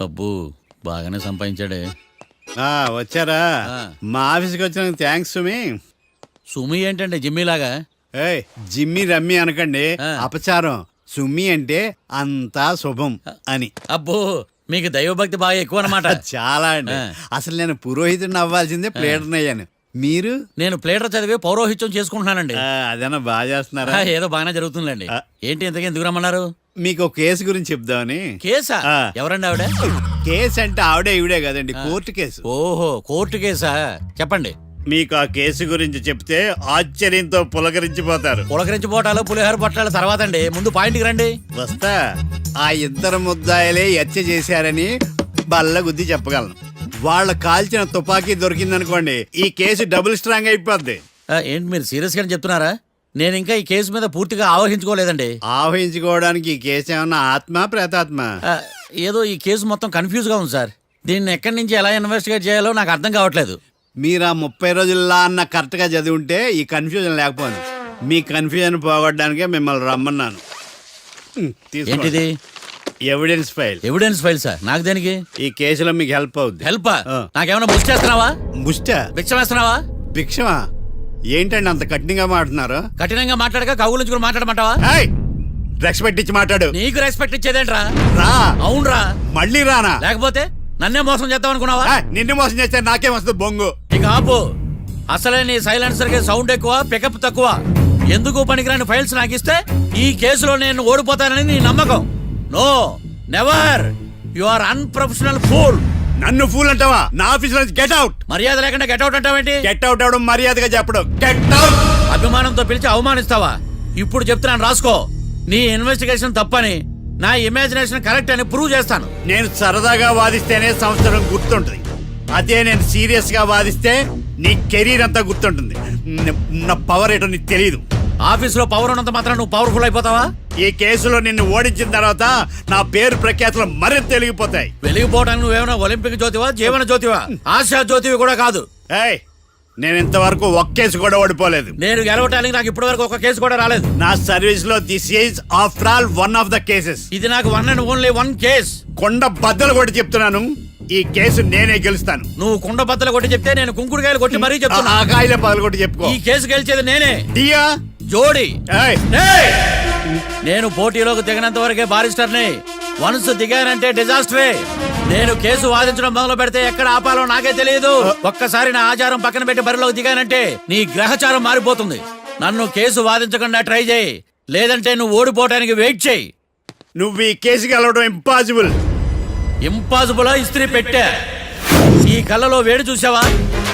అబ్బో బాగానే సంపాదించాడే. వచ్చారా? మా ఆఫీస్కి వచ్చినందుకు థ్యాంక్స్ సుమి. సుమి ఏంటంటే జిమ్మీలాగా? ఏయ్ జిమ్మి రమ్మి అనకండి, అపచారం. సుమి అంటే అంతా శుభం అని. అబ్బో మీకు దైవభక్తి బాగా ఎక్కువ అనమాట. చాలా అండి. అసలు నేను పురోహితుడిని అవ్వాల్సిందే, ప్లేటర్ని అయ్యాను. మీరు? నేను ప్లేటర్ చదివి పౌరోహిత్యం చేసుకుంటున్నానండి. అదేనా బాగా చేస్తున్నారా? ఏదో బాగానే జరుగుతుందండి. ఏంటి ఇంతకీ ఎందుకు రమ్మన్నారు? మీకు ఒక కేసు గురించి చెప్దామని. కేసా? ఎవరండి ఆవిడ? కేసు అంటే ఆవిడే ఈవిడే కదండి, కోర్టు కేసు. ఓహో కోర్టు కేసా, చెప్పండి. మీకు ఆ కేసు గురించి చెప్తే ఆశ్చర్యంతో పులకరించిపోతారు. పులకరించిపోవటాలు పులిహోర పట్టాల తర్వాత అండి, ముందు పాయింట్కి రండి. వస్తా. ఆ ఇద్దరు ముద్దాయలే హత్య చేశారని బల్ల గుద్ది చెప్పగలను. వాళ్ళ కాల్చిన తుపాకీ దొరికిందనుకోండి, ఈ కేసు డబుల్ స్ట్రాంగ్ అయిపోద్ది. ఏంటి మీరు సీరియస్ గానే చెప్తున్నారా? నేను ఇంకా ఈ కేసు మీద పూర్తిగా ఆవహించుకోలేదండి. ఆవహించుకోవడానికి ఈ కేసు ఏమన్నా ఆత్మ ప్రేతాత్మ? ఏదో ఈ కేసు మొత్తం కన్ఫ్యూజ్ గా ఉంది సార్. దీన్ని ఎక్కడి నుంచి ఎలా ఇన్వెస్టిగేట్ చేయాలో నాకు అర్థం కావట్లేదు. మీరు ఆ 30 రోజుల్లా అన్న కరెక్ట్ గా చదివి ఉంటే ఈ కన్ఫ్యూజన్ లేకపోను. మీ కన్ఫ్యూజన్ పోగొట్టడానికే మిమ్మల్ని రమ్మన్నాను. ఏంటిది? Evidence file. Evidence file sir? నాకు దేనికి? ఈ కేసులో మీకు హెల్ప్ అవుద్ది. హెల్ప్? నాకేమైనా బుక్ చేస్తున్నావా? ముష్ట భిక్షం వేస్తున్నావా? భిక్షమా? ఏంటండి అంత కఠినంగా మాట్లాడుతున్నారు? కఠినంగా మాట్లాడక కవులు మాట్లాడమంటావా? రెస్పెక్ట్ ఇచ్చి మాట్లాడు. నీకు రెస్పెక్ట్ ఇచ్చేదేంట్రా? రా. అవునరా? మళ్ళీ రానా? లేకపోతే నన్నే మోసం చేద్దాం అనుకున్నావా? నిన్ను మోసం చేస్తే నాకేం వస్తుంది బొంగు? ఇక ఆపు. అసలే నీ సైలెన్సర్ కి సౌండ్ ఎక్కువ, పికప్ తక్కువ. ఎందుకు పనికిరాని ఫైల్స్ నాకు ఇస్తే ఈ కేసులో నేను ఓడిపోతానని నీ నమ్మకం? No, never. You are unprofessional fool. నన్ను ఫూల్ అంటావా? నా ఆఫీస్ నుంచి గెట్ అవుట్. మర్యాద లేకుండా గెట్ అవుట్ అంటావేంటి? గెట్ అవుట్ అవడం మర్యాదగా చెప్పడం. Get out. అభిమానంతో పిలిచి అవమానిస్తావా? ఇప్పుడు చెప్తున్నాను రాసుకో. నీ ఇన్వెస్టిగేషన్ తప్పని, నా ఇమాజినేషన్ కరెక్ట్ అని ప్రూవ్ చేస్తాను. నేను సరదాగా వాదిస్తేనే సంవత్సరం గుర్తుంటుంది. అదే నేను సీరియస్ గా వాదిస్తే నీ కెరీర్ అంతా గుర్తుంటుంది. నా పవర్ ఏంటో నీకు తెలియదు. ఆఫీసులో పవర్ ఉన్నంత మాత్రం నువ్వు పవర్ఫుల్ అయిపోతావా? ఈ కేసులో నిన్ను ఓడించిన తర్వాత నా పేరు ప్రఖ్యాతులు మరింత వెలిగిపోతాయి. వెలిగిపోవడానికి నువ్వేమైనా ఒలింపిక్ జ్యోతివా, జీవన జ్యోతివా? ఆశా జ్యోతివి కూడా కాదు. నేను ఇంతవరకు ఒక్క కేసు కూడా ఓడిపోలేదు. నేను గెలవటానికి నాకు ఇప్పటి వరకు ఒక కేసు కూడా రాలేదు. నా సర్వీస్ లో this is after all one of the cases. ఇది నాకు one and only one case. కొండ బద్దలు కూడా చెప్తున్నాను, ఈ కేసు నేనే గెలుస్తాను. నువ్వు కుండ బద్దలు కొట్టి చెప్తే నేను కుంకుడుకాయలు కొట్టి మరీ చెప్తాను. ఆ కాయల పదలు కొట్టి చెప్పుకో. ఈ కేసు గెలిచేది నేనే. డియా జోడి. నేను పోటీలోకి దిగినంత వరకే బారిస్టర్ని. వన్స్ దిగానంటే డిజాస్టరే. నేను కేసు వాదించడం మొదలు పెడితే ఎక్కడ ఆపాలో నాకే తెలియదు. ఒక్కసారి నా ఆచారం పక్కన పెట్టి బరిలోకి దిగానంటే నీ గ్రహచారం మారిపోతుంది. నన్ను కేసు వాదించకుండా ట్రై చేయి, లేదంటే నువ్వు ఓడిపోవడానికి వెయిట్ చేయి. నువ్వు ఈ కేసు గెలవడం ఇంపాసిబుల్. ఇంపాసిబుల్? ఇస్త్రీ పెట్టా. ఈ కళ్ళలో వేడి చూసావా?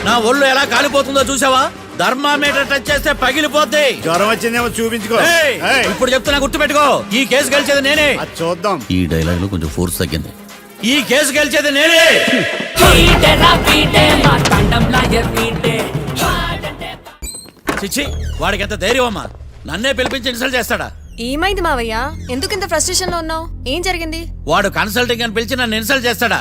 నా ఒళ్ళు ఎలా కాలిపోతుందో చూసావా? థర్మామీటర్ టచ్ చేస్తే పగిలిపోద్ది. జ్వరం వచ్చిందేమో చూపించుకో. ఇప్పుడు చెప్తున్నా, గుర్తుపెట్టుకో. ఈ కేసు గెలిచేది నేనే. చూద్దాం. ఈ డైలాగ్ లో కొంచెం ఫోర్స్ తగ్గింది. ఈ కేసు గెలిచేది నేనే. చిచ్చి, వాడికి ఎంత ధైర్యం అమ్మా! నన్నే పిలిపించి ఇన్సల్ట్ చేస్తాడా? ఏమైంది మావయ్య? ఎందుకు ఇంత ఫ్రస్ట్రేషన్ లో ఉన్నావు? ఏం జరిగింది? వాడు కన్సల్టింగ్ అని పిలిచి నన్ను ఇన్సల్ట్ చేస్తాడా?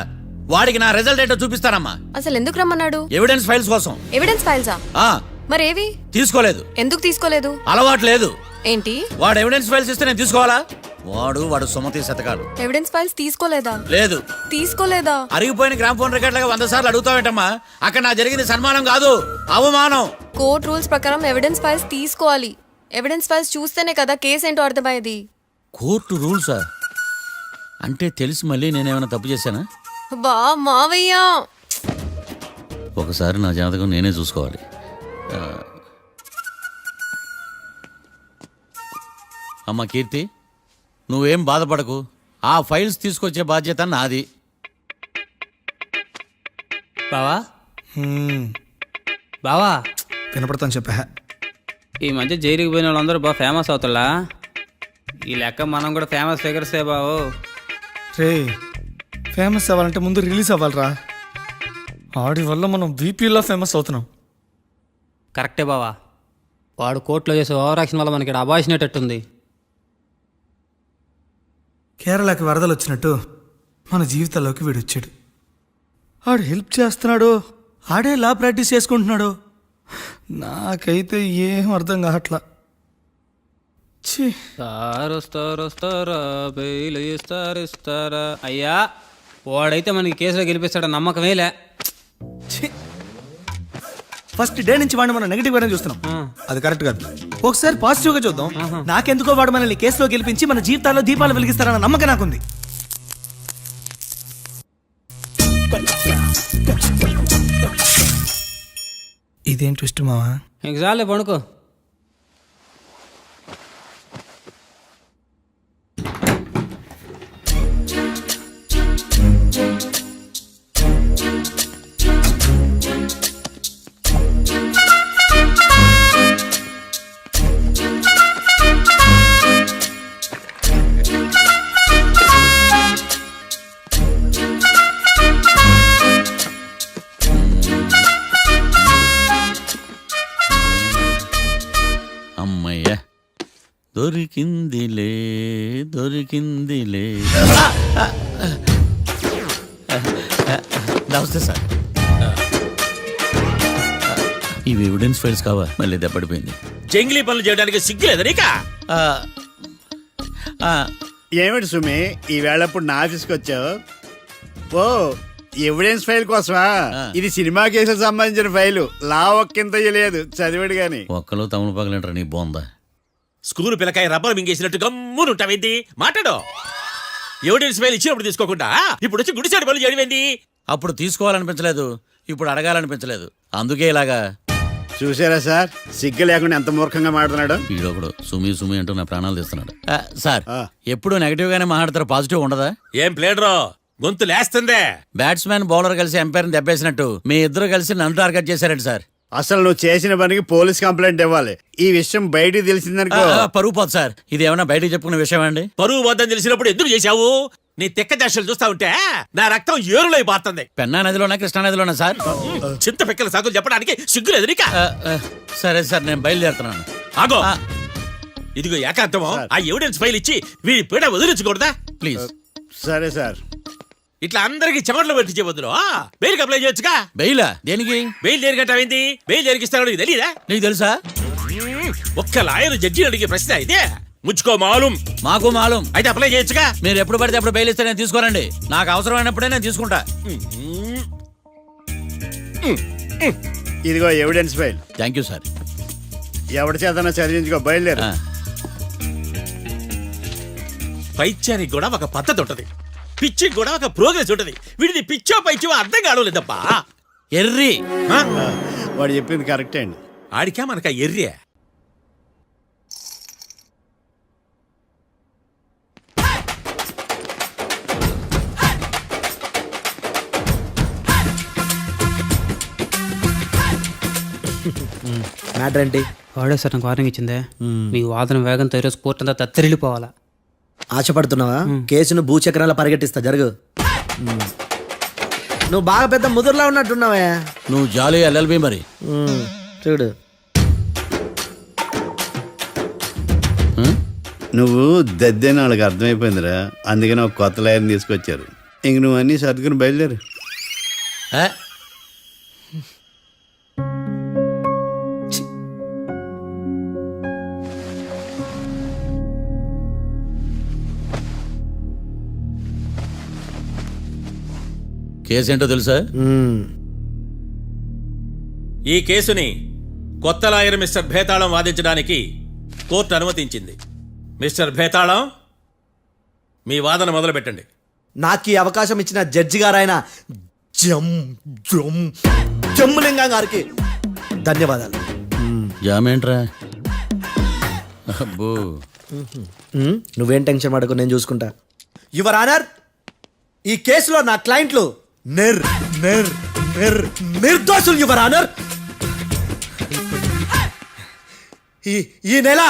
వాడికి నా రిజల్ట్ ఏంటో చూపిస్తానమ్మా. అసలు ఎందుకు రమ్మన్నాడు? ఎవిడెన్స్ ఫైల్స్ కోసం. ఎవిడెన్స్ ఫైల్సా? మరేవి? తీసుకోలేదు. ఎందుకు తీసుకోలేదు? అలవాటు లేదు. ఏంటి? వాడు ఎవిడెన్స్ ఫైల్స్ ఇస్తే నేను తీసుకోవాలా? వాడు సుమతి శతకాలు. ఎవిడెన్స్ ఫైల్స్ తీసుకోలేదా? లేదు. తీసుకోలేదా? అరిగిపోయిన గ్రామ్ ఫోన్ రికార్డ్ లాగా 100 సార్లు అడుగుతావేంటమ్మా? అక్కడ నా జరిగింది సన్మానం కాదు, అవమానం. కోర్ట్ రూల్స్ ప్రకారం ఎవిడెన్స్ ఫైల్స్ తీసుకోవాలి. ఎవిడెన్స్ ఫైల్స్ చూస్తేనే కదా కేసు ఏంటో అర్థమయ్యేది. కోర్టు రూల్సా? అంటే తెలిసి మళ్ళీ నేనేమైనా తప్పు చేశానా? బా మావయ్య, ఒకసారి నా జాతకం నేనే చూసుకోవాలి. అమ్మ కీర్తి, నువ్వేం బాధపడకు. ఆ ఫైల్స్ తీసుకొచ్చే బాధ్యత నాది. బావా బావా వినపడతాను చెప్పా. ఈ మధ్య జైలుకి పోయిన వాళ్ళందరూ బాగా ఫేమస్ అవుతారా? ఈ లెక్క మనం కూడా ఫేమస్ ఫిగర్సే బావు. రే, ఫేమస్ అవ్వాలంటే ముందు రిలీజ్ అవ్వాలరా. ఆడి వల్ల మనం వీపీలో ఫేమస్ అవుతున్నాం. కరెక్టే బావా. వాడు కోర్టులో చేసే ఓవర్ యాక్షన్ వల్ల మనకి అబాయిసినట్టుంది. కేరళకి వరదలు వచ్చినట్టు మన జీవితాల్లోకి వీడు వచ్చాడు. ఆడు హెల్ప్ చేస్తున్నాడు, ఆడే లా ప్రాక్టీస్ చేసుకుంటున్నాడు. నాకైతే ఏం అర్థం కావట్లా. ఇస్తారా బెయిల్ ఇస్తారా? అయ్యా వాడైతే మనకి కేసులో గెలిపిస్తాడు నమ్మకమేలే. ఫస్ట్ డే నుంచి వాడిని మనం నెగిటివ్ గానే చూస్తున్నాం. అది కరెక్ట్ కాదు. ఒకసారి పాజిటివ్ గా చూద్దాం. నాకెందుకో వాడు మనల్ని కేసులో గెలిపించి మన జీవితాల్లో దీపాలు వెలిగిస్తారన్న నమ్మకం నాకుంది. ఇదేం ట్విస్ట్ మావా? ఇంక చాలే పడుకో. అమ్మయ్య దొరికిందిలే దొరికిందిలే. నమస్తే సార్. ఇవి ఎవిడెన్స్ ఫైల్స్ కావా? మళ్ళీ దెబ్బడిపోయింది. జంగిలీ పనులు చేయడానికి సిగ్గులేదు నీకా? ఏమిటి సుమి ఈ వేళప్పుడు నా ఆఫీస్కి వచ్చావు? ఓ ఎవిడెన్స్ ఫైల్ కోసమా? ఇది సినిమా కేసులకు సంబంధించిన ఫైలు. లా ఒక్కింత లేదు, చదివాడు గాని. ఒక్కలో తమను పగలంటారు నీ బోందా. School పిల్లకాయ rubber మింగేసినట్టు గమ్మునుంటావేంది? మాట్లాడు. ఎవిడెన్స్ ఫైల్ ఇచ్చినప్పుడు తీసుకోకుండా ఇప్పుడు వచ్చి గుడిసాడు పనులు చేయడమేంది? అప్పుడు తీసుకోవాలనిపించలేదు, ఇప్పుడు అడగాలనిపించలేదు, అందుకే ఇలాగా. చూసారా సార్, సిగ్గు లేకుండా ఎంత మూర్ఖంగా మాట్లాడుతున్నాడు. ఈడొకడు సుమి సుమి అంటూ నా ప్రాణాలు తీస్తున్నాడు. సార్ ఆ. ఎప్పుడు నెగటివ్ గానే మాట్లాడతారు, పాజిటివ్ ఉండదా? ఏం ప్లేడరో గొంతు లేస్తుందే. బ్యాట్స్మెన్ బౌలర్ కలిసి ఎంపైర్ని దెబ్బేసినట్టు మీ ఇద్దరు కలిసి నన్ను టార్గెట్ చేశారండి సార్. అసలు నువ్వు చేసిన పనికి పోలీస్ కంప్లైంట్ ఇవ్వాలి. ఈ విషయం బయటికి తెలిసిందనుకో పరువు పోదు సార్. ఇది ఏమన్నా బయటకు చెప్పుకునే విషయం అండి? పరువు వద్దని తెలిసినప్పుడు ఎందుకు చేశావు? నీ తెక్క దశలు చూస్తా ఉంటే నా రక్తం ఏరులై పారుతుంది. పెన్నా నదిలోనా కృష్ణా నదిలోనా సార్? చింత పిక్కల సాకులు చెప్పడానికి సిగ్గులేదు నీకా? సరే సార్, నేను బయలుదేరుతున్నాను. ఆగో, ఇదిగో ఏకాంతమో ఆ ఎవిడెన్స్ ఫైల్ ఇచ్చి వీడి పీడ వదిలించకూడదా? ప్లీజ్. సరే సార్. ఇట్లా అందరికి చెమటలు పెట్టించే బదులు బెయిల్ అప్లై చేయొచ్చుగా. బెయిలా? దేనికి? బెయిల్ దేనికంటావేంది? బెయిల్ దేనికిస్తాడో నీకు తెలీదా? నీకు తెలుసా? ఒక్క లాయర్ జడ్జి అడిగే ప్రశ్న అయితే ముచ్చుకో మాలూం. మాకు మాలూం. అయితే అప్లై చేయొచ్చుగా. మీరు ఎప్పుడు పడితే అప్పుడు బెయిల్ ఇస్తే నేను తీసుకోనండి. నాకు అవసరమైనప్పుడే నేను తీసుకుంటా. ఇదిగో evidence file. Thank you sir. ఎవరి చేతనా చదివించుకో, బయలుదేరు. పైత్యానికి కూడా ఒక పద్ధతి ఉంటది, పిచ్చికి కూడా ఒక ప్రోగ్రెస్ ఉంటది. వీడిది పిచ్చో పైచో అర్థం కావలేదప్పా. ఎర్రి. వాడు చెప్పింది కరెక్టే అండి. ఆడికా మనక ఎర్రే. మ్యాటర్ ఏంటి? వాడే సార్ నాకు వార్నింగ్ ఇచ్చిందే. మీ వాదన వేగంతో ఈరోజు కోర్టు అంతా తత్తరిల్లిపోవాలా. ఆశపడుతున్నావా? కేసును భూచక్రాల పరిగెట్టిస్తా, జరుగు. నువ్వు బాగా పెద్ద ముదురులా ఉన్నట్టున్నావే. నువ్వు జాలి ఎల్ఎల్బి మరి. చూడు, నువ్వు దద్దేని వాళ్ళకి అర్థమైపోయిందిరా. అందుకని ఒక కొత్త లాయర్ని తీసుకొచ్చారు. ఇంక నువ్వు అన్నీ సర్దుకుని బయలుదేరు. కేసు ఏంటో తెలుసా? ఈ కేసుని కొత్త లాయర్ మిస్టర్ భేతాళం వాదించడానికి కోర్టు అనుమతించింది. మిస్టర్ భేతాళం, మీ వాదన మొదలు పెట్టండి. నాకు ఈ అవకాశం ఇచ్చిన జడ్జి గారైన జమ్ములింగం గారికి ధన్యవాదాలు. జామేంట్రా? అబ్బో, నువ్వేం టెన్షన్ పడకు, నేను చూసుకుంటా. యువర్ ఆనర్, ఈ కేసులో నా క్లయింట్లు నిర్దోషులు యువర్ ఆనర్. ఈ నెల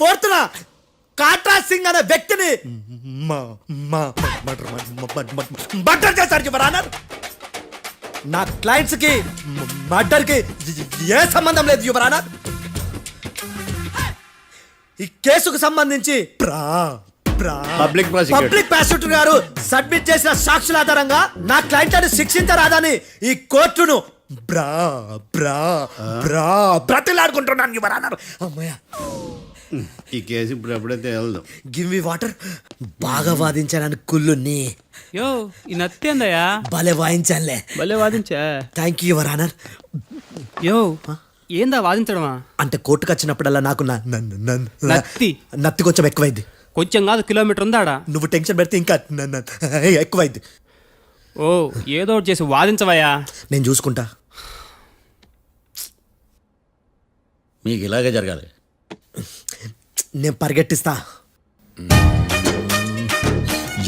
ఫోర్త్న కాట్రా సింగ్ అనే వ్యక్తిని మర్డర్ చేశారు యువర్ ఆనర్. నా క్లయింట్స్ కి మర్డర్ కి ఏ సంబంధం లేదు యువర్ ఆనర్. ఈ కేసుకు సంబంధించి పబ్లిక్ ప్రాసిక్యూటర్ గారు సబ్మిట్ చేసిన సాక్షుల ఆధారంగా నా క్లయింట్లను శిక్షించరాదని ఈ కోర్టును బ్రతిలాడుకుంటున్నాను యువర్ ఆనర్. అమ్మయ్య, ఈ కేసు ఇప్పుడు ఎప్పుడైతే వెళ్దాం. Give me water. బాగా వాదించాలని కుళ్ళుని యో ఈ నత్తేందయ్యా భలే వాయించానులే. భలే వాదించా. Thank you your honour. యో ఏందా వాదించడమా? అంటే కోర్టుకు వచ్చినప్పుడల్లా నాకు నత్తి. నత్తి కొంచెం ఎక్కువైంది. కొంచెం కాదు కిలోమీటర్ ఉందాడా. నువ్వు టెన్షన్ పెడితే ఇంకా ఎక్కువైంది. ఓ ఏదో ఒకటి చేసి వాదించవయ్యా. నేను చూసుకుంటా. మీకు ఇలాగే జరగాలి. నేను పరిగెట్టిస్తా.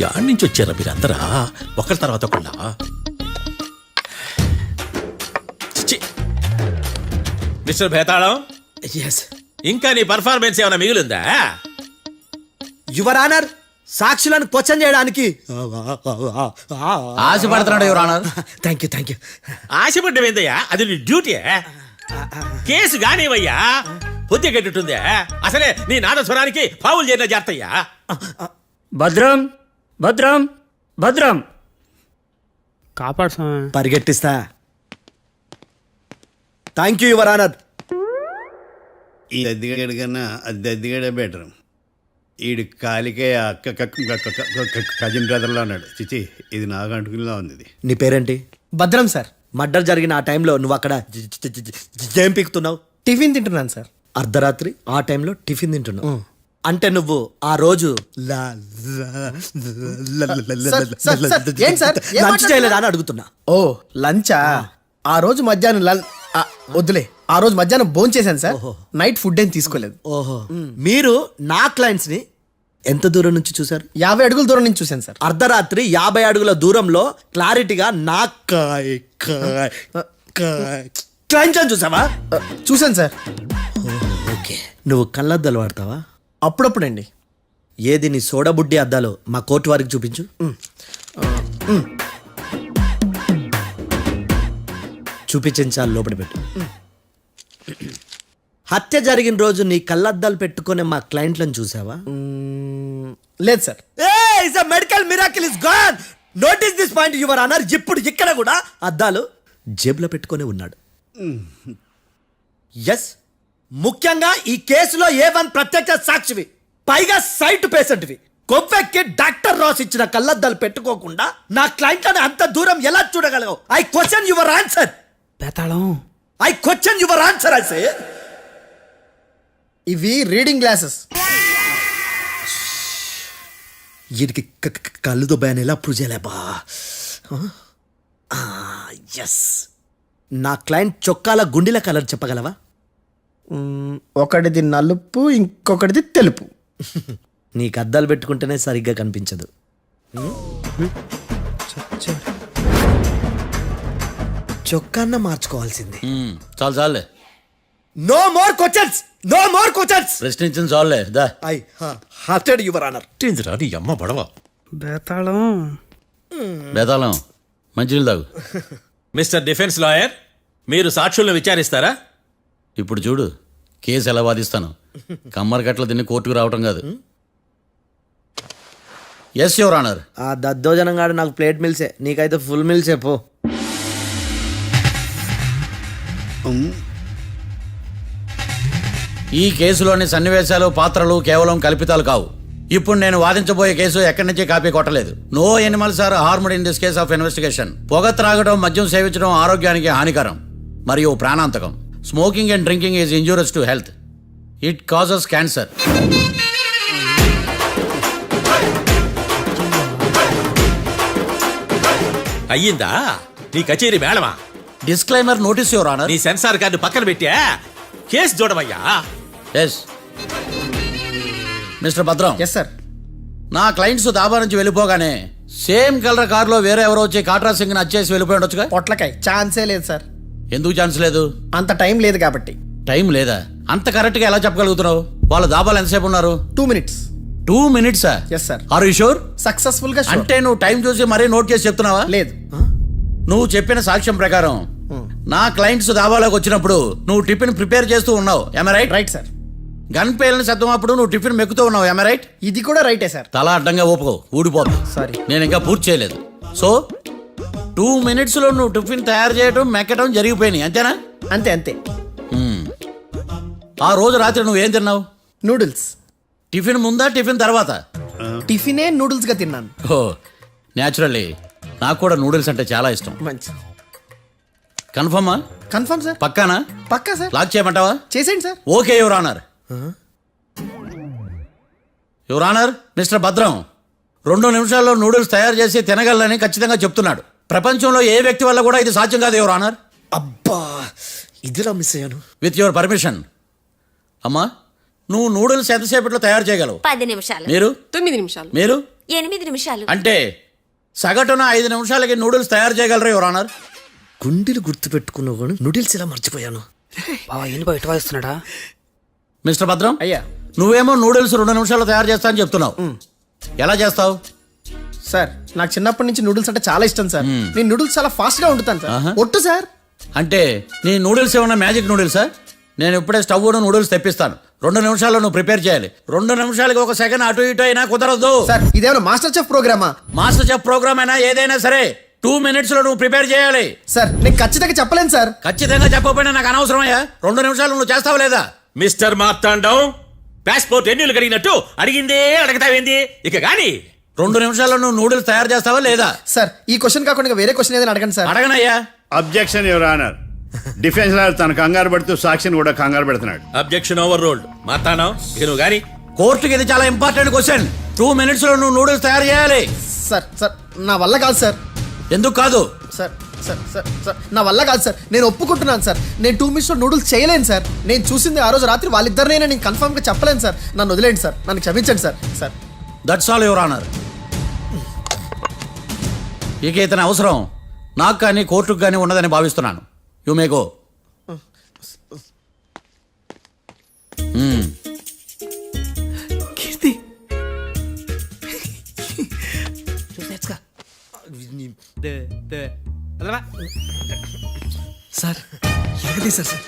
యాడ్ నుంచి వచ్చారా మీరందరా ఒకరి తర్వాత ఒకళ్ళ? చిచ్చి. మిస్టర్ భేతాళం, ఎస్ ఇంకా నీ పర్ఫార్మెన్స్ ఏమైనా మిగిలిందా? యువర్ ఆనర్, సాక్షులను క్వశ్చన్ చేయడానికి. ఆశపడుతున్నాడు యువర్ ఆనర్. Thank you. ఆశపడ్డం ఏందయ్యా? అది నీ డ్యూటీ. కేసు గానివయ్యా, బుద్ధి గట్టుందే. అసలే నీ నాదస్వరానికి పావులు చేరిన జాతయ్యా. భద్రం భద్రం భద్రం. కాపాడు స్వామి. పరిగెట్టిస్తా. Thank you your honour. ఈ దద్దిగడి కన్నా అది దద్దిగడే బెటర్. ఈడు కాలికే కజిన్ బ్రదర్లో అన్నాడు. చిచి, ఇది నాకు అంటుకునిలా ఉంది. ఇది నీ పేరేంటి? భద్రం సార్. మర్డర్ జరిగిన ఆ టైంలో నువ్వు అక్కడ ఏం పీకుతున్నావు? టిఫిన్ తింటున్నాను సార్. అర్ధరాత్రి ఆ టైంలో టిఫిన్ తింటున్నావు అంటే నువ్వు ఆ రోజు ఏంటి సార్? లంచ్ చేయలేదా అని అడుగుతున్నా. ఓ లంచా? ఆ రోజు మధ్యాహ్నం వద్దులే, ఆ రోజు మధ్యాహ్నం భోజనం చేశాను సార్. నైట్ ఫుడ్ ఏం తీసుకోలేదు. ఓహో, మీరు నా క్లయింట్స్ ని ఎంత దూరం నుంచి చూసారు? 50 అడుగుల దూరం నుంచి చూశాను సార్. అర్ధరాత్రి 50 అడుగుల దూరంలో క్లారిటీగా నా క్లయింట్స్ చూసావా? చూశాను సార్. ఓకే, నువ్వు కళ్ళద్దాలు వాడతావా? అప్పుడప్పుడండి. ఏది నీ సోడబుడ్డి అద్దాలు మా కోర్టు వారికి చూపించు. చూపించాలి, లోపల పెట్టు. హత్య జరిగిన రోజు నీ కళ్ళద్దాలు పెట్టుకునే మా క్లయింట్లను చూసావా? లేదు sir. Medical miracle is gone. Notice this point your honour. ఇప్పుడు ఇక్కడ కూడా అద్దాలు జేబులో పెట్టుకొని ఉన్నాడు. ఎస్, ముఖ్యంగా ఈ కేసులో A1 ప్రత్యక్ష సాక్షివి, పైగా సైట్ పేషెంట్వి. కొవ్వెక్కి డాక్టర్ రాస్ ఇచ్చిన కళ్ళద్దాలు పెట్టుకోకుండా నా క్లయింట్లను అంత దూరం ఎలా చూడగలవు? I question your answer. బేతాళం. I question your answer. I say ఇవి రీడింగ్ గ్లాసెస్. వీడికి కళ్ళు దుబ్బాయని ఎలా ప్రూవ్ చేయలేబా? ఎస్, నా క్లయింట్ చొక్కాల గుండెల కలర్ చెప్పగలవా? ఒకటిది నలుపు, ఇంకొకటిది తెలుపు. నీకు అద్దాలు పెట్టుకుంటేనే సరిగ్గా కనిపించదు. చొక్కాన్న మార్చుకోవాల్సింది. చాలు చాలులే, no more questions, no more questions. ప్రశ్నించిన చాలులే. That I hearted your honour. ఏందిరా నీ అమ్మ బడవ? బేతాళం. బేతాళం, మంచినీళ్ళు తాగు. మిస్టర్ డిఫెన్స్ లాయర్, మీరు సాక్షులను విచారిస్తారా? ఇప్పుడు చూడు కేసు ఎలా వాదిస్తాను. కమ్మరి కట్టలు తిని కోర్టుకు రావటం కాదు. Yes your honour. ఆ దద్దోజనంగాడు నాకు ప్లేట్ మిల్సే, నీకైతే ఫుల్ మిల్సే పో. ఈ కేసులోని సన్నివేశాలు, పాత్రలు కేవలం కల్పితాలు కావు. ఇప్పుడు నేను వాదించబోయే కేసు ఎక్కడి నుంచి కాపీ కొట్టలేదు. No animals are harmed in this case of investigation. పొగ త్రాగడం, మద్యం సేవించడం ఆరోగ్యానికి హానికరం మరియు ప్రాణాంతకం. Smoking and drinking is injurious to health. It causes cancer. అయ్యిందా నీ కచేరీ మేడమా? Disclaimer notice your honour. నీ సెన్సార్ కార్డు పక్కన పెట్టా కేసు చూడమయ్యా. Yes mister Bhadram. Yes sir. నా క్లయింట్స్ దాబా నుంచి వెళ్ళిపోగానే సేమ్ కలర్ కారులో వేరే ఎవరో వచ్చి కాట్రా సింగ్ ని వచ్చేసి వెళ్ళిపోయి ఉండొచ్చుగా? పొట్లకాయ ఛాన్సే లేదు సార్. ఎందుకు ఛాన్స్ లేదు? అంత టైం లేదు కాబట్టి. టైం లేదా? అంత కరెక్ట్ గా ఎలా చెప్పగలుగుతున్నావు? వాళ్ళ దాబాలు ఎంతసేపు ఉన్నారు? 2 minutes. 2 minutes? Yes sir. Are you sure? Successful గా sure. అంటే నువ్వు టైం చూసి మరీ నోట్ చేసి చెప్తున్నావా? లేదు. నువ్వు చెప్పిన సాక్ష్యం ప్రకారం నా క్లయింట్స్ దాబాలోకి వచ్చినప్పుడు నువ్వు టిఫిన్ ప్రిపేర్ చేస్తూ ఉన్నావు. ఎమ్ రైట్? Right sir. గన్ పేలిన శబ్దం అప్పుడు నువ్వు టిఫిన్ మెక్కుతూ ఉన్నావు. ఎమ్ రైట్? ఇది కూడా రైటే సార్. తల అడ్డంగా ఊపుకో, ఊడిపోతుంది. సారీ. నేను ఇంకా పూర్తి చేయలేదు. సో 2 minutes లో నువ్వు టిఫిన్ తయారు చేయడం, మెక్కడం జరిగిపోయినాయి, అంతేనా? అంతే అంతే. ఆ రోజు రాత్రి నువ్వేం తిన్నావు? నూడిల్స్. టిఫిన్ ముందా టిఫిన్ తర్వాత? టిఫినే నూడిల్స్ గా తిన్నాను. ఓ న్యాచురల్లీ నాకు కూడా నూడిల్స్ అంటే చాలా ఇష్టం. మంచి. కన్ఫర్మా? Confirm sir. పక్కానా? పక్కా సార్. లాక్ చేయమంటావా? చేసేయండి sir. Okay your honour. Your honour, mister Bhadram 2 నిమిషాల్లో నూడిల్స్ తయారు చేసి తినగలని ఖచ్చితంగా చెప్తున్నాడు. ప్రపంచంలో ఏ వ్యక్తి వల్ల కూడా ఇది సాధ్యం కాదు యువర్ ఆనర్. అబ్బా ఇదిలా మిస్ అయ్యాను. With your permission. అమ్మా, నువ్వు నూడిల్స్ ఎంతసేపట్లో తయారు చేయగలవు? 10 నిమిషాలు. మీరు? 9 నిమిషాలు. మీరు? 8 నిమిషాలు. అంటే సగటున 5 నిమిషాలకి నూడిల్స్ తయారు చేయగలరు యువర్ ఆనర్. గుండెలు గుర్తు పెట్టుకున్నావు కానీ నూడిల్స్ ఇలా మర్చిపోయాను. మిస్టర్ భద్రం, అయ్యా. నువ్వేమో నూడిల్స్ 2 నిమిషాల్లో తయారు చేస్తా అని చెప్తున్నావు. ఎలా చేస్తావు? సార్ నాకు చిన్నప్పటి నుంచి నూడిల్స్ అంటే చాలా ఇష్టం సార్. నేను నూడిల్స్ చాలా ఫాస్ట్ గా వండుతాను సార్. ఒట్టు సార్. అంటే నీ నూడిల్స్ ఏమన్నా మ్యాజిక్ నూడిల్సా? నేను ఇప్పుడే స్టవ్ నూడిల్స్ తెప్పిస్తాను. 2 నిమిషాల్లో నువ్వు ప్రిపేర్ చేయాలి. 2 నిమిషాలకి 1 సెకండ్ అటు ఇటు అయినా కుదరదు. సార్ ఇదేమైనా మాస్టర్ చెఫ్ ప్రోగ్రామా? మాస్టర్ చెఫ్ ప్రోగ్రామ్ అయినా ఏదైనా సరే 2 minutes లో నువ్వు ప్రిపేర్ చేయాలి. సార్ నేను ఖచ్చితంగా చెప్పలేను సార్. ఖచ్చితంగా చెప్పకపోయినా నాకు అనవసరమయ్యా. 2 నిమిషాలు నువ్వు చేస్తావా లేదా? మిస్టర్ మార్తాండం, పాస్పోర్ట్ ఎన్నిలు కడిగినట్టు అడిగిందే అడగతావేంది? ఇక గాని 2 నిమిషాల్లో నువ్వు నూడిల్స్ తయారు చేస్తావా లేదా? సార్ ఈ క్వశ్చన్ కాకుండా ఇంకా వేరే క్వశ్చన్ ఏదైనా అడగండి సార్. అడగనయ్యా. Objection your honour. Defence lawyer తన కంగారు పడుతూ సాక్షిని కూడా కంగారు పెడుతున్నాడు. Objection over rolled. మార్తాండం, ఇక నువ్వు గాని. కోర్టుకి ఇది చాలా ఇంపార్టెంట్ క్వశ్చన్. 2 minutes లో నువ్వు నూడిల్స్ తయారు చేయాలి. సార్ సార్ నా వల్ల కాదు సార్. ఎందుకు కాదు? సార్ సార్ సార్ సార్ నా వల్ల కాదు సార్. నేను ఒప్పుకుంటున్నాను సార్. నేను 2 minutes లో నూడిల్స్ చేయలేను సార్. నేను చూసింది ఆ రోజు రాత్రి వాళ్ళిద్దరినైనా నేను కన్ఫర్మ్ గా చెప్పలేను సార్. నన్ను వదిలేండి సార్. నన్ను క్షమించండి sir. Sir that's all your honour. ఇక ఇతని అవసరం నాకు కానీ కోర్టుకు కానీ ఉండదని భావిస్తున్నాను. You may go. Keerthi sir ఎరగదీశారు సార్.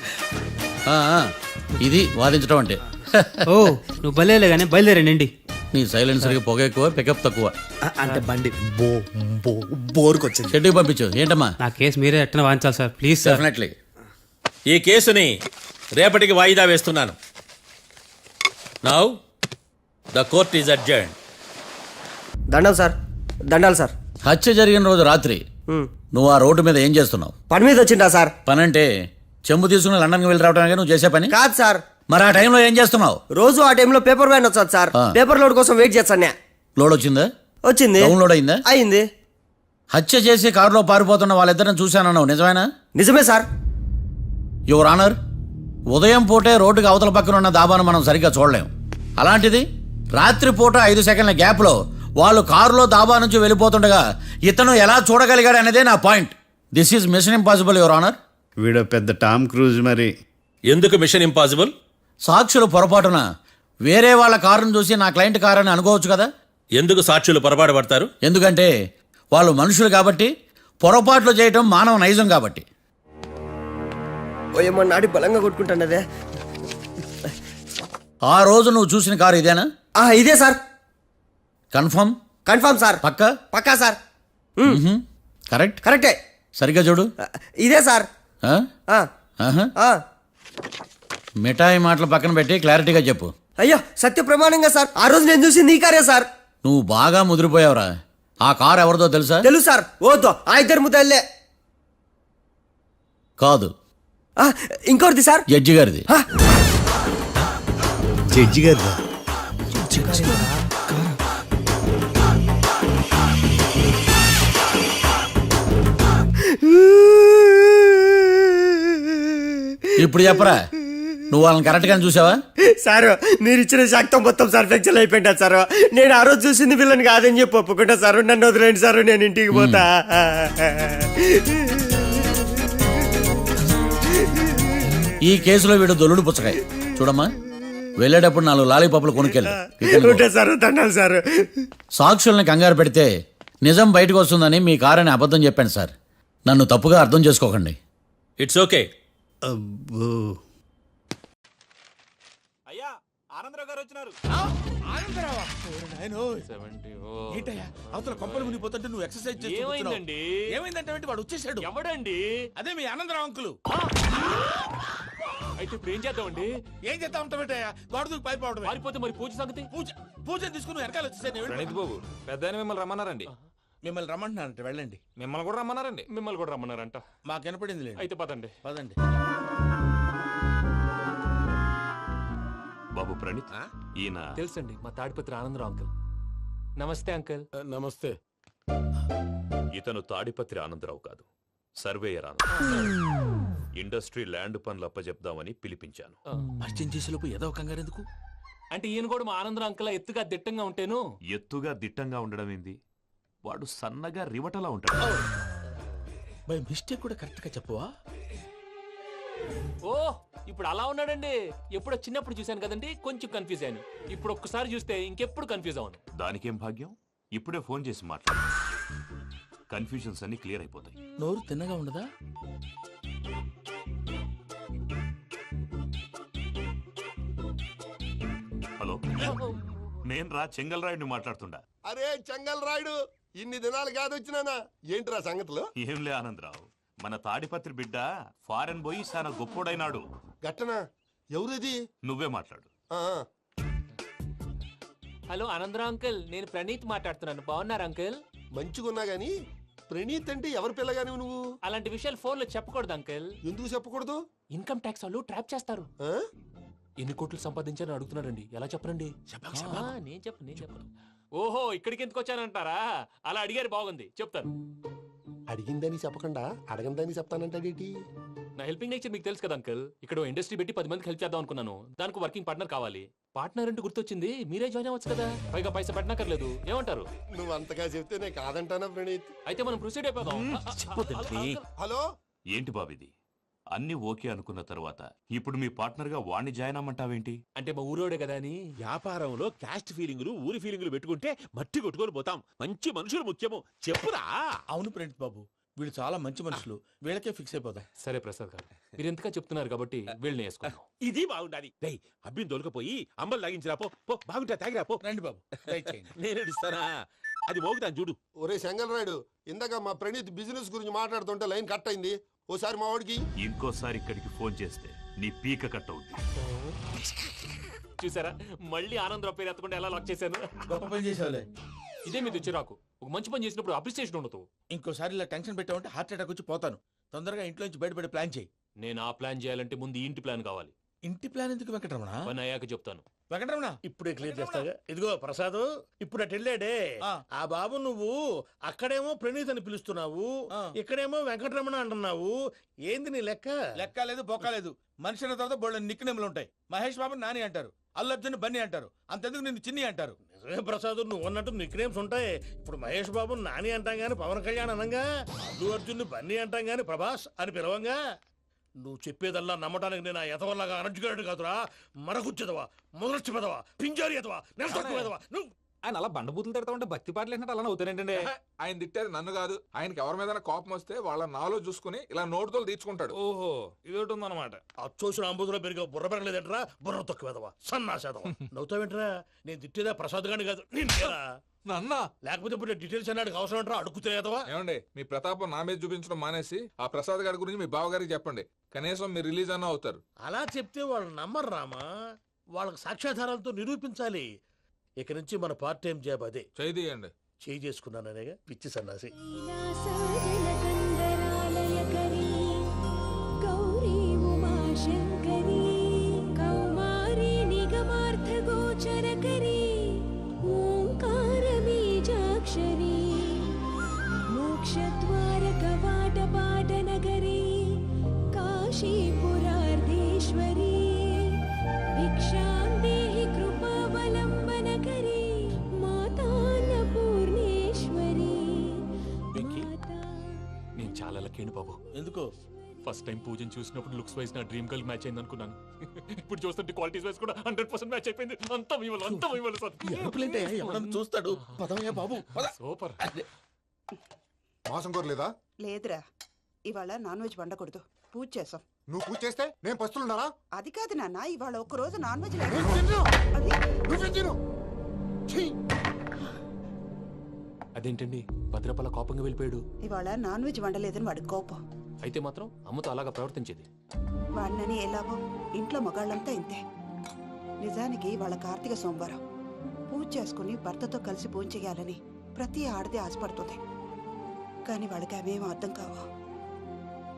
ఇది వాదించడం అంటే. ఓ నువ్వు బలేలే కానీ బయలుదేరండి. నీ సైలెన్సర్కి పొగ ఎక్కువ, పికప్ తక్కువ. అంటే బండి బోర్కి వచ్చింది. షెడ్యూల్ పంపించు. ఏంటమ్మా? నా కేసు మీరే ఎట్టన వాయించాలి సార్, ప్లీజ్ సార్. డెఫినెట్లీ. ఈ కేసుని రేపటికి వాయిదా వేస్తున్నాను. Now the court is adjourned. దండాలు సార్. దండాలు సార్. హత్య జరిగిన రోజు రాత్రి నువ్వు ఆ రోడ్డు మీద ఏం చేస్తున్నావు? పని మీద వచ్చిందా సార్? పని అంటే చెంబు తీసుకుని లండన్కి వెళ్ళి రావడానికి నువ్వు చేసే పని కాదు సార్. మరి ఆ టైంలో ఏం చేస్తున్నావు? రోజు ఆ టైంలో పేపర్ వ్యాన్ వచ్చాది సార్. పేపర్ లోడ్ కోసం వెయిట్ చేస్తాను. లోడ్ వచ్చిందా? వచ్చింది. డౌన్లోడ్ అయిందా? అయింది. హత్య చేసి కారులో పారిపోతున్న వాళ్ళిద్దరిని చూశానన్నావు, నిజమేనా? నిజమే సార్. యువర్ ఆనర్, ఉదయం పూటే రోడ్డుకి అవతల పక్కన ఉన్న దాబాను మనం సరిగ్గా చూడలేం. అలాంటిది రాత్రి పూట 5 సెకండ్ల గ్యాప్లో వాళ్ళు కారులో దాబా నుంచి వెళ్ళిపోతుండగా ఇతను ఎలా చూడగలిగాడు అనేదే నా point. This is mission impossible your honour. వీడు పెద్ద టామ్ క్రూజ్ మరి. ఎందుకు మిషన్ ఇంపాసిబుల్? సాక్షులు పొరపాటున వేరే వాళ్ళ కారును చూసి నా క్లయింట్ కారు అని అనుకోవచ్చు కదా. ఎందుకు సాక్షులు పొరపాటు పడతారు? ఎందుకంటే వాళ్ళు మనుషులు కాబట్టి, పొరపాట్లు చేయటం మానవ నైజం కాబట్టి. నాడి బలంగా కొట్టుకుంటానదే. ఆ రోజు నువ్వు చూసిన కారు ఇదేనా? ఇదే సార్. కన్ఫర్మ్? Confirm sir. పక్కా? పక్కా సార్. కరెక్ట్? కరెక్టే. సరిగ్గా చూడు. ఇదే సార్. మిఠాయి మాటలు పక్కన పెట్టి క్లారిటీగా చెప్పు. అయ్యో సత్య ప్రమాణంగా సార్, ఆ రోజు నేను చూసి నీ కారే సార్. నువ్వు బాగా ముదిరిపోయావురా. ఆ కారు ఎవరిదో తెలుసా? తెలుసు సార్. ఓతో ఆ ఇద్దరు ముద్దల్లే. కాదు, ఇంకోటిది సార్. జడ్జి గారిది. జడ్జి గారు. ఇప్పుడు చెప్పరా, నువ్వు వాళ్ళని కరెక్ట్ గానే చూసావా? సార్ మీరు ఇచ్చిన శాక్తం మొత్తం సార్ ఫ్లెక్చర్ అయిపోయింటా సార్. నేను ఆ రోజు చూసింది వీళ్ళని కాదని చెప్పి ఒప్పుకుంటా సార్. నన్ను వదిలేండి సార్, నేను ఇంటికి పోతా. ఈ కేసులో వీడు దొల్లుడు పుచ్చకాయ. చూడమ్మా, వెళ్ళేటప్పుడు 4 లాలీపాపులు కొనుక్కెళ్ళు. Sir దండాలి sir. సాక్షుల్ని కంగారు పెడితే నిజం బయటకు వస్తుందని మీ కారని అబద్ధం చెప్పాను సార్. నన్ను తప్పుగా అర్థం చేసుకోకండి. It's okay. అబ్బో. అవతల కొంపలు మునిగిపోతుంటే నువ్వు ఎక్సర్సైజ్ ఏమైందంటే వాడు వచ్చేసాడు. ఎవడండి? అదే మీ ఆనందరావు అంకులు. అయితే ఇప్పుడు ఏం చేద్దామండి? ఏం చేస్తా ఉంటావేటయ్యా? గొడవకు పైపోవడం. పారిపోతే మరి పూజ సంగతి? పూజ తీసుకుని వెనకాల వచ్చేసాను. ప్రణీత్ బాబు పెద్ద మిమ్మల్ని రమ్మన్నారండి. మిమ్మల్ని రమ్మంటున్నారంట, వెళ్ళండి. మిమ్మల్ని కూడా రమ్మన్నారండి. మిమ్మల్ని కూడా రమ్మన్నారంట. మాకు వినపడింది లేండి. అయితే పదండి. పదండి. బాబు ప్రణీత్, ఈయన తెలుసండి, మా తాడిపత్రి ఆనందరావు అంకుల్. నమస్తే అంకుల్. నమస్తే. ఇతను తాడిపత్రి ఆనందరావు కాదు, సర్వేయర్ ఆనందరావు. ఇండస్ట్రీ ల్యాండ్ పనులు అప్పచెప్దామని పిలిపించాను. పరిచయం చేసేలోపు ఏదో కంగారు ఎందుకు? అంటే ఈయన కూడా మా ఆనందరావు అంకుల్ ఎత్తుగా దిట్టంగా ఉంటేను. ఎత్తుగా దిట్టంగా ఉండడం ఏంది, వాడు సన్నగా రివటలా ఉంటాడు. బై మిస్టేక్ కూడా కరెక్ట్ గా చెప్పవా? ఓ ఇప్పుడు అలా ఉన్నాడండి. ఎప్పుడో చిన్నప్పుడు చూశాను కదండి, కొంచెం కన్ఫ్యూజ్ అయ్యాను. ఇప్పుడు ఒక్కసారి చూస్తే ఇంకెప్పుడు కన్ఫ్యూజ్ అవ్వను. దానికేం భాగ్యం, ఇప్పుడే ఫోన్ చేసి మాట్లాడు. కన్ఫ్యూజన్స్ అన్ని క్లియర్ అయిపోతాయి. నోరు తిన్నగా ఉండదా? హలో, నేను రా చెంగల్రాయుడిని మాట్లాడుతుండా. అరే చెంగల్ రాయుడు, ఇన్ని దినాలు కాదు వచ్చినానా? ఏంట్రా సంగతులు? ఏంలే ఆనందరావు, మన తాడిపత్రి బిడ్డ ఫారెన్ పోయి చాలా గొప్పోడైనాడు. గట్టనా? ఎవరిది? నువ్వే మాట్లాడు. ఆ, హలో ఆనందరావు అంకుల్, నేను ప్రణీత్ మాట్లాడుతున్నాను. బాగున్నారు అంకుల్? మంచిగున్నా గాని ప్రణీత్ అంటే ఎవరి పిల్లగాని నువ్వు? అలాంటి విషయాలు ఫోన్ లో చెప్పకూడదు అంకుల్. ఎందుకు చెప్పకూడదు? ఇన్కమ్ ట్యాక్స్ వాళ్ళు ట్రాప్ చేస్తారు. ఆ? ఎన్ని కోట్లు సంపాదించాలని అడుగుతున్నారండి. ఎలా చెప్పరండి? నేను చెప్పను. ఓహో, ఇక్కడికి ఎందుకు వచ్చానంటారా? అలా అడిగారు, బాగుంది, చెప్తాను. అడిగిందని చెప్పకుండా అడగందని చెప్తానంటాడేటి? నా హెల్పింగ్ నేచర్ మీకు తెలుసు కదా అంకుల్. ఇక్కడ ఇండస్ట్రీ పెట్టి 10 మందికి హెల్ప్ చేద్దాం అనుకున్నాను. దానికి వర్కింగ్ పార్ట్నర్ కావాలి. పార్ట్నర్ అంటే గుర్తొచ్చింది, మీరే జాయిన్ అవ్వచ్చు కదా. పైగా పైసా పెట్టనక్కర్లేదు. ఏమంటారు? నువ్వు అంతగా చెప్తే నేను కాదంటానా ప్రణీత్? అయితే మనం ప్రొసీడ్ అయిపోదాం. హలో, ఏంటి బాబిది, అన్ని ఓకే అనుకున్న తర్వాత ఇప్పుడు మీ పార్ట్నర్ గా వాణ్ణి జాయిన్ అమ్మంటావేంటి? అంటే మా ఊరోడే కదా అని. వ్యాపారంలో క్యాస్ట్ ఫీలింగులు, ఊరి ఫీలింగులు పెట్టుకుంటే మట్టి కొట్టుకొని పోతాం. మంచి మనుషులు ముఖ్యము. చెప్పురా. అవును ప్రణీత్ బాబు, వీళ్ళు చాలా మంచి మనుషులు. వీళ్ళకే ఫిక్స్ అయిపోదాం. సరే ప్రసాద్ గారు, మీరు ఎంతగా చెప్తున్నారు కాబట్టి వీళ్ళని వేసుకుందాం. ఇది బాగుండాలి. డై అబ్బిని దొలకపోయి అంబలు లాగించిరా పో. పో బాగుంటా, తాగిరా పో. రండి బాబు, దయచేయండి. నేను ఇస్తానా? అది మోగుతాను చూడు. ఒరే చెంగల్ రాయుడు, ఇందాక మా ప్రణీత్ బిజినెస్ గురించి మాట్లాడుతుంటే లైన్ కట్ అయింది. ఓసారి మా వాడికి. ఇంకోసారి ఇక్కడికి ఫోన్ చేస్తే నీ పీక కట్ అవుద్ది. చూసారా, మళ్ళీ ఆనందరావు పేరు ఎత్తకుండా ఎలా లాక్ చేశాను. గొప్ప పని చేసేవాళ్ళే. ఇదే మీద చిరాకు. ఒక మంచి పని చేసినప్పుడు అప్రిసియేషన్ ఉండదు. ఇంకోసారి ఇలా టెన్షన్ పెట్టామంటే హార్ట్ అటాక్ వచ్చి పోతాను. తొందరగా ఇంట్లో నుంచి బయటపడే ప్లాన్ చేయి. నేను ఆ ప్లాన్ చేయాలంటే ముందు ఈ ఇంటి ప్లాన్ కావాలి. ఇంటి ప్లాన్ ఎందుకు వెంకటరమణ? పని అయ్యాక చెప్తాను. వెంకటరమణ ఇప్పుడే క్లియర్ చేస్తాగా. ఇదిగో ప్రసాద్, ఇప్పుడు అటు వెళ్ళాడే ఆ బాబు, నువ్వు అక్కడేమో ప్రణీత్ అని పిలుస్తున్నావు, ఇక్కడేమో వెంకటరమణ అంటున్నావు. ఏంది నీ లెక్క? లెక్క లేదు, బొక్క లేదు. మనిషి అన్న తర్వాత బోళ్ళ నిక్నెములు ఉంటాయి. మహేష్ బాబు నాని అంటారు, అల్లు అర్జున్ బన్నీ అంటారు, అంతెందుకు నిన్ను చిన్ని అంటారు. నిజమే ప్రసాద్, నువ్వు అన్నట్టు నిక్నేమ్స్ ఉంటాయి. ఇప్పుడు మహేష్ బాబు నాని అంటాం గాని పవన్ కళ్యాణ్ అనంగా, అల్లు అర్జున్ బన్నీ అంటాం గాని ప్రభాస్ అని పిలవంగా. నువ్వు చెప్పేదల్లా నమ్మటానికి నేను ఎతవల్లాగా అనర్జుకేటెడ్ కాదురా. మరగుచ్చదవా, మొదలచ్చి పెదవా, పింజారి ఎదవా, నెలసొక్కుదవా నువ్వు. ఆయన అలా బండబూతులు తిడతా ఉంటే భక్తి పాటలు ఏంటంటే అలా అవుతానంటే. ఆయన తిట్టేది నన్ను కాదు, ఆయనకి ఎవరి మీద కోపం వస్తే వాళ్ళ నాలో చూసుకుని ఇలా నోటుతో తీర్చుకుంటాడు. ఓహో, ఇది ఒకటి ఉందన్నమాట. అచ్చోసిన అంబుధులో పెరిగా బుర్ర పెరగలేదంటరా, బుర్ర తొక్కువేదవా, సన్నాసేదవా. నవ్వుతావేంట్రా? నేను తిట్టేదా ప్రసాద్ గాని కాదు, నిన్నేరా. నన్నా? లేకపోతే ఇప్పుడు డీటెయిల్స్ అన్నాడు అవసరం అంటారా? అడుగుతాయేదవా? ఏమండి, మీ ప్రతాపం నా మీద చూపించడం మానేసి ఆ ప్రసాద్ గారి గురించి మీ బావగారికి చెప్పండి. కనీసం మీరు రిలీజ్ అన్న అవుతారు. అలా చెప్తే వాళ్ళు నమ్మరు రామా. వాళ్ళకి సాక్ష్యాధారాలతో నిరూపించాలి. ఇక నుంచి మన పార్ట్ టైం జాబ్ అదే. చేయండి. చేయి చేసుకున్నాననేగా పిచ్చి సన్నాసి. నేను చాలా లక్కీ బాబు. ఎందుకు? ఫస్ట్ టైం పూజను చూసినప్పుడు లుక్స్ వైజ్ నా డ్రీమ్ గర్ల్ మ్యాచ్ అయింది అనుకున్నాను. ఇప్పుడు చూస్తుంటే క్వాలిటీస్ వైజ్ కూడా 100% మ్యాచ్ అయిపోయింది. అంతా ఇవ్వాలి సార్. ఎవడన్నా చూస్తాడు. పదవయ్యా బాబు, పద. సూపర్. మాసం కోరలేదా? లేదురా, ఇవాళ నాన్ వెజ్ వండకూడదు, పూజ చేసాం. నువ్వు పూజ చేస్తే నేను పస్తులున్నారా? అది కాదు నాన్న, ఇవాళ ఒక్కరోజు నాన్ వెజ్ అదేంటండి, భద్రపల కోపంగా వెళ్ళిపోయాడు. ఇవాళ నాన్ వెజ్ వండలేదని వాడి కోపం. అయితే మాత్రం అమ్మతో అలాగా ప్రవర్తించేది. వాడినని ఎలాగో ఇంట్లో మగాళ్ళంతా ఇంతే. నిజానికి వాళ్ళ కార్తీక సోమవారం పూజ చేసుకుని భర్తతో కలిసి పూజ చేయాలని ప్రతి ఆడది ఆశపడుతుంది. కానీ వాళ్ళకి అవేం అర్థం కావు.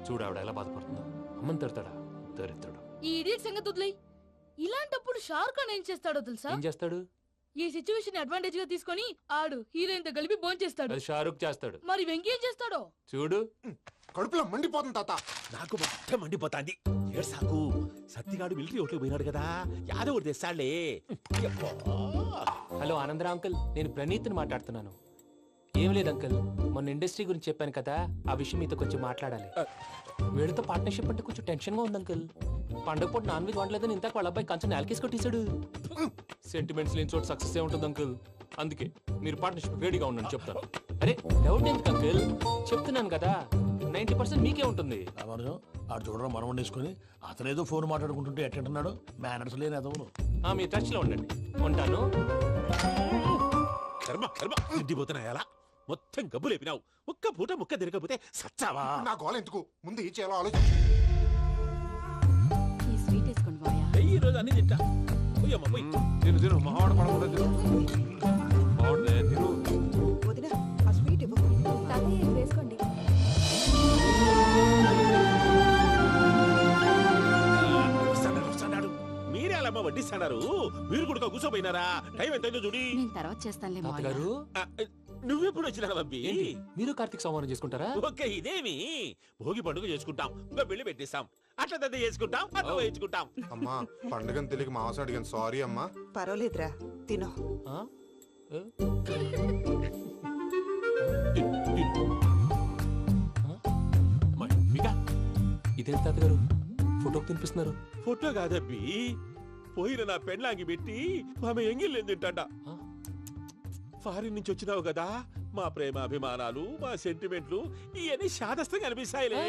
చూడు ఆవిడ ఎలా బాధపడుతుందో. అమ్మని తిడతాడా దరిద్రుడు. ఈ ఇడియట్ సంగతి వదిలేయ్. ఇలాంటప్పుడు షారుఖ్ ఖాన్ ఏం చేస్తాడో తెలుసా? ఏం చేస్తాడు? ఈ సిచ్యువేషన్ అడ్వాంటేజ్ గా తీసుకొని ఆడు హీరోయిన్ తో కలిపి బోన్ చేస్తాడు. అది షారుఖ్ చేస్తాడు. మరి వెంకీ ఏం చేస్తాడో చూడు. కడుపులో మండిపోతుంది తాత. నాకు మొత్తం మండిపోతాంది. ఏడు సాకు సత్తిగాడు మిలిటరీ ఓట్లు పోయినాడు కదా, యాదవ్ తెస్తాడులే. హలో ఆనందరా అంకుల్, నేను ప్రణీత్ని మాట్లాడుతున్నాను. ఏం లేదు అంకుల్, మొన్న ఇండస్ట్రీ గురించి చెప్పాను కదా, ఆ విషయం మీతో కొంచెం మాట్లాడాలి. వీడితో పార్ట్నర్షిప్ అంటే కొంచెం టెన్షన్ గా ఉంది అంకుల్. పండగ పూట నాన్ వెజ్ వండలేదని ఇంతకు వాళ్ళ అబ్బాయి కంచెం నేలకేసి కొట్టేశాడు. సెంటిమెంట్స్ లేని చోట సక్సెస్ ఏ ఉంటుంది అంకుల్. అందుకే మీరు పార్ట్నర్షిప్ రెడీగా ఉండండి చెప్తాను. అరే డౌట్ ఎందుకు అంకుల్, చెప్తున్నాను కదా 90% మీకే ఉంటుంది. ఆడు చూడడం మనం వండేసుకొని అతనేదో ఫోన్ మాట్లాడుకుంటుంటే ఎట్టంటున్నాడు. మేనర్స్ లేని అదవును. మీ టచ్ లో ఉండండి. ఉంటాను. కర్మ కర్మ తిండిపోతున్నా ఎలా మొత్తం గబ్బు లేపినావు. ఒక్క పూట ముక్క తిరగకపోతే సచ్చావా? నా గోల ఎందుకు, ముందు ఈ చేయాలో ఆలోచించు. ఈ స్వీట్ వేసుకోండి బాయా. ఈ రోజు అన్ని తింటా. పోయమ్మ పోయి. తిను మావాడు పడకుండా తిను. మావాడులే తిను. వదిన ఆ స్వీట్ ఇవ్వు. వేసుకోండి. వస్తాడు. మీరే అలా వడ్డిస్తాడారు. మీరు కూడా కూర్చోపోయినారా? టైం ఎంతైందో చూడి. నేను తర్వాత చేస్తానులే తాతగారు, నువ్వెప్పుడు వచ్చినా బంబి? ఏంటి మీరు కార్తీక్ సంహారం చేసుకుంటారా? ఓకే, ఇదేమి భోగి పండుగ చేసుకుంటాం, ఇంకా పెళ్లి పెట్టేస్తాం, అట్లా దద్ద చేసుకుంటాం, అట్లా వేయించుకుంటాం. అమ్మా పండుగని తెలియక మాంస అడిగాను, సారీ అమ్మా. పర్వాలేదురా, తినో. ఆ? ఏ? ఇదేంటి తాతగారు ఫోటోకి తినిపిస్తున్నారు? ఫోటో కాదబ్బి, పోయిన నా పెళ్ళాంగి పెట్టి ఆమె ఎంగిల్లేం తింటాడ. ఫారిన్ నుంచి వచ్చినావు కదా, మా ప్రేమ అభిమానాలు, మా సెంటిమెంట్లు ఇవన్నీ శాదస్తంగా అనిపిస్తాయిలే.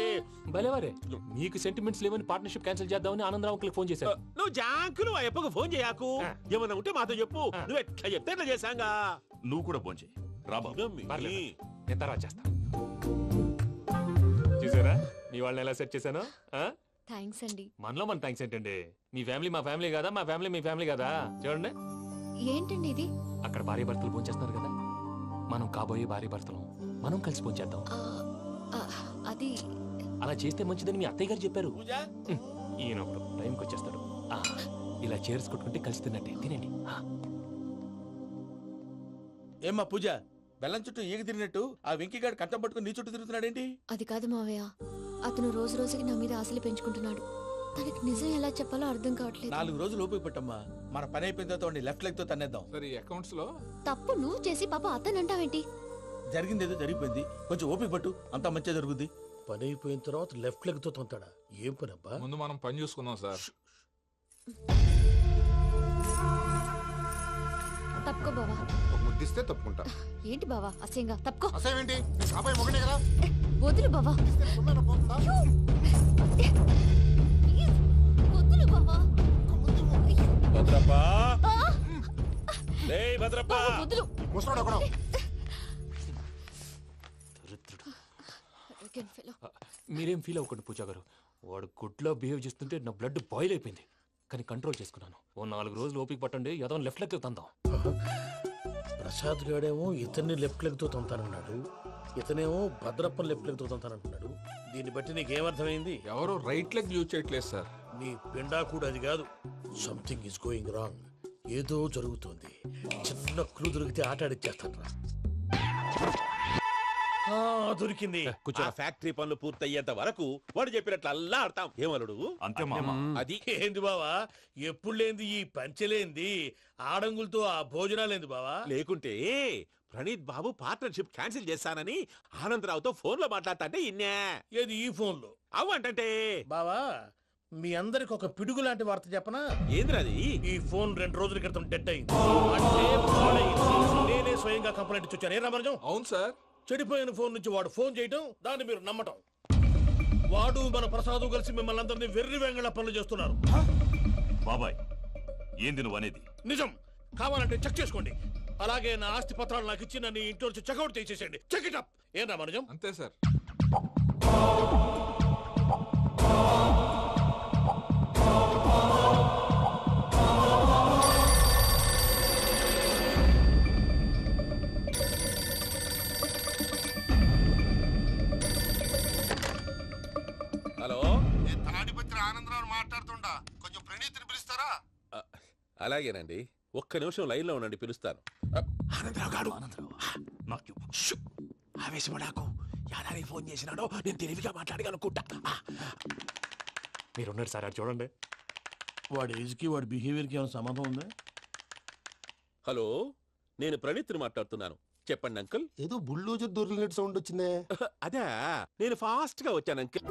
భలేవారే, మీకు సెంటిమెంట్స్ లేవని పార్ట్నర్షిప్ క్యాన్సిల్ చేద్దామని ఆనందరావు అంకుల్ ఫోన్ చేశారు. నువ్వు జాంకులు ఆ ఎప్పకు ఫోన్ చేయకు. ఏమన్నా ఉంటే మాతో చెప్పు. నువ్వు ఎట్లా చెప్తే ఎట్లా చేశాంగా. నువ్వు కూడా ఫోన్ చేయి రాబా. పర్లేదు, నేను తర్వాత చేస్తా. చూసారా మీ వాళ్ళని ఎలా సెట్ చేశాను? థ్యాంక్స్ అండి. మనలో మన థ్యాంక్స్ ఏంటండి? మీ ఫ్యామిలీ మా ఫ్యామిలీ కదా, మా ఫ్యామిలీ మీ ఫ్యామిలీ కదా. చూడండి, ఏంటండి ఇది? అక్కడ భార్య భర్తలు ఫోన్ చేస్తున్నారు కదా, మనం కాబోయే భార్య భర్తలు మనం కలిసి ఫోన్ చేద్దాం. అది అలా చేస్తే మంచిదని మీ అత్తయ్య గారు చెప్పారు. ఈయన ఒకడు టైంకి వచ్చేస్తాడు. ఇలా చేర్స్ కొట్టుకుంటే కలిసి తిన్నట్టే. తినండి. ఏమ్మా పూజ, బెల్లం చుట్టూ ఈగ తిరిగినట్టు ఆ వెంకీగాడు కట్టం పట్టుకుని నీ చుట్టూ తిరుగుతున్నాడేంటి? అది కాదు మావయ్య, అతను రోజు రోజుకి నా మీద ఆశలు పెంచుకుంటున్నాడు. తనకి నిజం ఎలా చెప్పాలో అర్థం కావట్లేదు. 4 రోజులు ఓపిక పట్టమ్మా, మన పని అయిపోయిన తర్వాత లెఫ్ట్ లెగ్ తో తన్నేద్దాం. సరే అకౌంట్స్ లో తప్పు నువ్వు చేసి పాప అతను అంటావేంటి? జరిగింది ఏదో జరిగిపోయింది, కొంచెం ఓపిక పట్టు, అంతా మంచిగా జరుగుద్ది. పని అయిపోయిన తర్వాత లెఫ్ట్ లెగ్ తో తొంతాడా? ఏం పని అబ్బా? ముందు మనం పని చూసుకుందాం సార్. తప్పుకో బావా. ఒక ముద్దిస్తే తప్పుకుంటా. ఏంటి బావా అసహ్యంగా? తప్పుకో. అసేమేంటి, నీ కాబోయే మొగనే కదా. వదులు బావా. ఇస్తే సొమ్మేనా పోతుందా? వదులు బావా. భద్రప్పా, లేయ్ భద్రప్పా. వదులు. ముసలోడు ఒకడు. మీరేం ఫీల్ అవ్వకండి పూజా గారు. వాడు గుడ్లో బిహేవ్ చేస్తుంటే నా బ్లడ్ బాయిల్ అయిపోయింది, కానీ కంట్రోల్ చేసుకున్నాను. ఓ 4 రోజులు ఓపిక పట్టండి, ఏదో లెఫ్ట్ లెగ్ తందాం. ప్రసాద్ గాడేమో ఇతన్ని లెఫ్ట్ లెగ్ తో తొంతానన్నాడు, ఇతనేమో భద్రప్పని లెఫ్ట్ లెగ్ తో తొంతానంటున్నాడు. దీన్ని బట్టి నీకేమర్థమైంది? ఎవరు రైట్ లెగ్ యూజ్ చేయట్లేదు సార్. నీ పిండా కూడా అది కాదు. Something is going wrong. ఏదో జరుగుతోంది. చిన్న క్లూ దొరికితే ఆట ఆడిచ్చేస్తాను రా. దొరికింది. ఆ ఫ్యాక్టరీ పనులు పూర్తయ్యేంత వరకు వాడు చెప్పినట్లు అల్లా ఆడతాం. ఏమలుడు? అంతే మామ. అది ఏంది బావా, ఎప్పుడు లేంది ఈ పంచలేంది, ఆడంగులతో ఆ భోజనాలేంది బావా? లేకుంటే ప్రణీత్ బాబు పార్ట్నర్షిప్ క్యాన్సిల్ చేస్తానని ఆనందరావుతో ఫోన్ లో మాట్లాడతా ఇన్నే. ఏది ఈ ఫోన్ లో? అవ్వంటే బావా, మీ అందరికి ఒక పిడుగు లాంటి వార్త చెప్పనా? ఏంద్రది? ఈ ఫోన్ 2 రోజుల క్రితం డెడ్ అయింది. అంటే పాడైంది. నేనే స్వయంగా కంప్లైంట్ ఇచ్చాను. ఏ రామరాజం? అవును సార్. చెడిపోయిన ఫోన్ నుంచి వాడు ఫోన్ చేయటం, దాన్ని మీరు నమ్మటం. వాడు మన ప్రసాదు కలిసి మిమ్మల్ని అందరినీ వెర్రి వెంగళ పనులు చేస్తున్నారు. బాబాయ్ ఏంది నువ్వు అనేది? నిజం. కావాలంటే చెక్ చేసుకోండి. అలాగే నా ఆస్తి పత్రాలు నాకు ఇచ్చి నన్ను ఇంట్లో నుంచి చెక్అౌట్ చేసేసండి. Check it up. ఏం రామరాజం? అంతే సార్. ఆనందరావు మాట్లాడుతుండా కొంచెం ప్రణీతిని పిలుస్తారా? అలాగేనండి, ఒక్క నిమిషం లైన్ లో ఉండండి, పిలుస్తాను. ఆవేశపడాకు. యాదానికి ఫోన్ చేసినాడో నేను తెలివిగా మాట్లాడగలనుకుంటా. మీరున్నారు సార్, అది చూడండి. వాడి ఏజ్ కి వాడి బిహేవియర్ కి ఏమైనా సంబంధం ఉందా? హలో, నేను ప్రణీత్ని మాట్లాడుతున్నాను. చెప్పండి అంకుల్. ఏదో బుల్డోజర్ దొరికినట్టు సౌండ్ వచ్చిందే. అదే, నేను ఫాస్ట్ గా వచ్చాను అంకుల్.